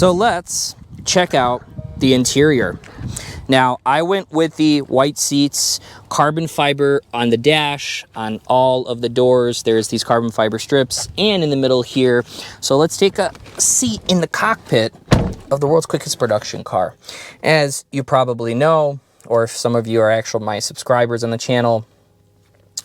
So let's check out the interior. Now, I went with the white seats, carbon fiber on the dash, on all of the doors. There's these carbon fiber strips, and in the middle here. So let's take a seat in the cockpit of the world's quickest production car. As you probably know, or if some of you are actual my subscribers on the channel,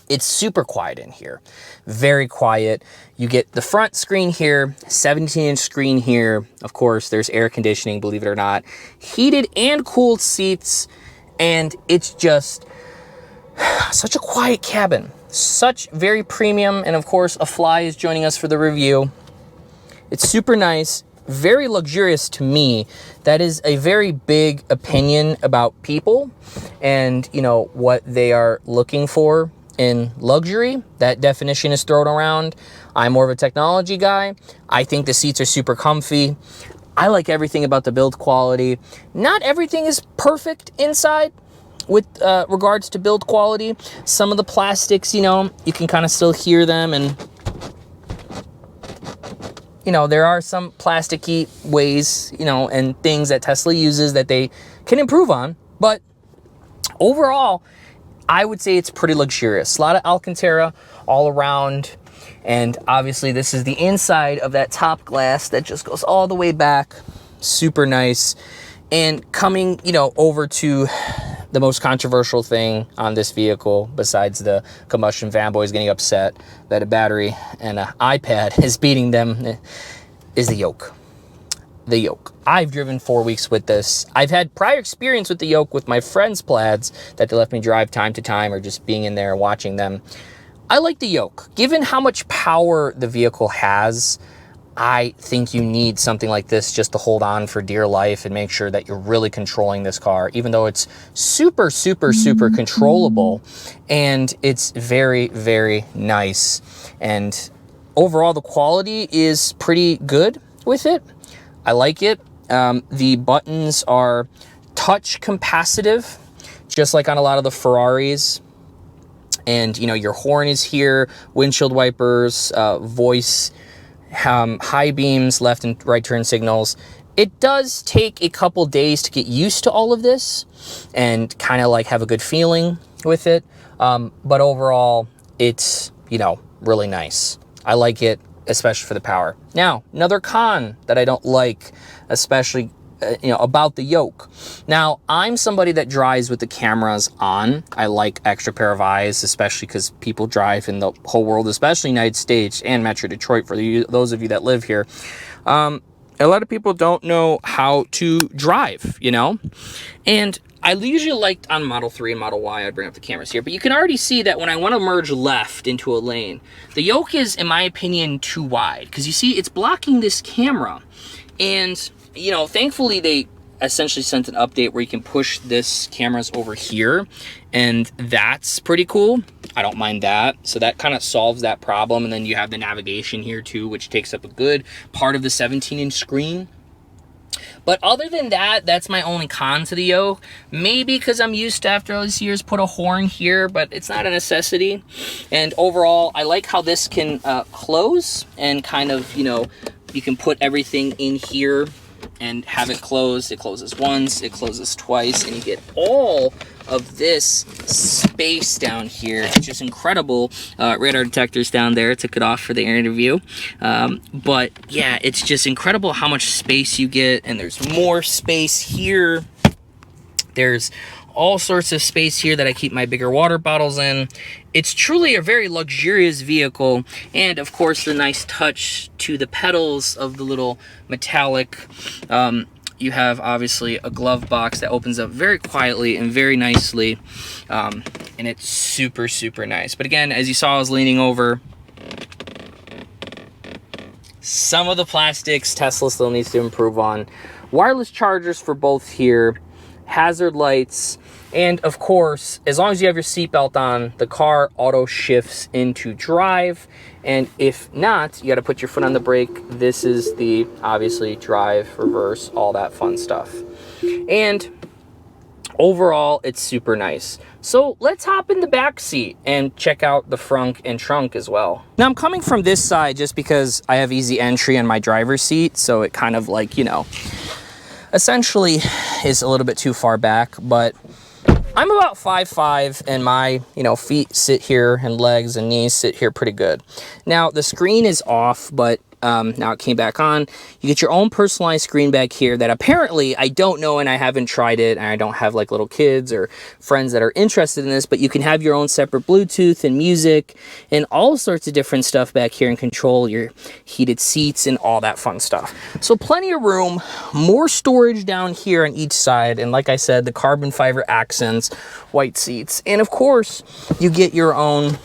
it's super quiet in here, very quiet. You get the front screen here, 17-inch screen here. Of course, there's air conditioning, believe it or not, heated and cooled seats, and it's just such a quiet cabin, such very premium. And of course, a Fly is joining us for the review. It's super nice, very luxurious to me. That is a very big opinion about people and, you know, what they are looking for in luxury. That definition is thrown around. I'm more of a technology guy. I think the seats are super comfy. I like everything about the build quality. Not everything is perfect inside with regards to build quality. Some of the plastics, you know, you can kind of still hear them, and you know, there are some plasticky ways, you know, and things that Tesla uses that they can improve on. But overall, I would say it's pretty luxurious. A lot of Alcantara all around. And obviously this is the inside of that top glass that just goes all the way back. Super nice. And coming, you know, over to the most controversial thing on this vehicle, besides the combustion fanboys getting upset that a battery and an iPad is beating them, is the yoke. The yoke. I've driven 4 weeks with this. I've had prior experience with the yoke with my friends' Plaids that they let me drive time to time, or just being in there and watching them. I like the yoke. Given how much power the vehicle has, I think you need something like this just to hold on for dear life and make sure that you're really controlling this car, even though it's super, super, super controllable, and it's very, very nice. And overall, the quality is pretty good with it. I like it. The buttons are touch capacitive, just like on a lot of the Ferraris. And, you know, your horn is here, windshield wipers, voice, high beams, left and right turn signals. It does take a couple days to get used to all of this and kind of like have a good feeling with it. But overall, it's, you know, really nice. I like it, especially for the power. Now, another con that I don't like, especially, you know, about the yoke. Now, I'm somebody that drives with the cameras on. I like extra pair of eyes, especially because people drive in the whole world, especially United States and Metro Detroit, for those of you that live here. A lot of people don't know how to drive, you know? And I usually liked on Model 3 and Model Y, I'd bring up the cameras here, but you can already see that when I want to merge left into a lane, the yoke is, in my opinion, too wide. Because you see, it's blocking this camera. And, you know, thankfully they essentially sent an update where you can push this cameras over here, and that's pretty cool. I don't mind that. So that kind of solves that problem. And then you have the navigation here too, which takes up a good part of the 17-inch screen. But other than that, that's my only con to the yoke. Maybe because I'm used to, after all these years, put a horn here, but it's not a necessity. And overall, I like how this can close and kind of, you know, you can put everything in here and have it closed. It closes once, it closes twice, and you get all of this space down here. It's just incredible. Radar detectors down there. Took it off for the interview. But yeah, it's just incredible how much space you get, and there's more space here. There's all sorts of space here that I keep my bigger water bottles in. It's truly a very luxurious vehicle, and of course the nice touch to the pedals of the little metallic. You have obviously a glove box that opens up very quietly and very nicely, and it's super, super nice. But again, as you saw, I was leaning over. Some of the plastics Tesla still needs to improve on. Wireless chargers for both here, hazard lights, and of course, as long as you have your seatbelt on, the car auto shifts into drive. And if not, you got to put your foot on the brake. This is the, obviously, drive, reverse, all that fun stuff. And overall, it's super nice. So let's hop in the back seat and check out the front and trunk as well. Now I'm coming from this side just because I have easy entry on my driver's seat. So it kind of like, you know, essentially is a little bit too far back, but I'm about 5'5", and my, you know, feet sit here and legs and knees sit here pretty good. Now the screen is off, but now it came back on. You get your own personalized screen back here that apparently I don't know, and I haven't tried it, and I don't have like little kids or friends that are interested in this, but you can have your own separate Bluetooth and music and all sorts of different stuff back here and control your heated seats and all that fun stuff. So plenty of room, more storage down here on each side, and like I said, the carbon fiber accents, white seats, and of course you get your own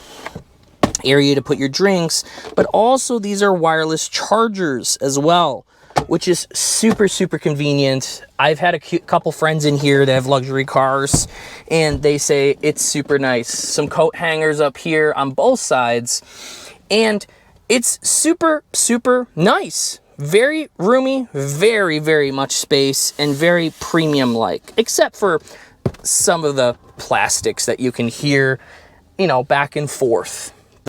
area to put your drinks, but also these are wireless chargers as well, which is super, super convenient. I've had a couple friends in here that have luxury cars, and they say it's super nice. Some coat hangers up here on both sides, and it's super, super nice. Very roomy, very, very much space, and very premium-like, except for some of the plastics that you can hear, you know, back and forth.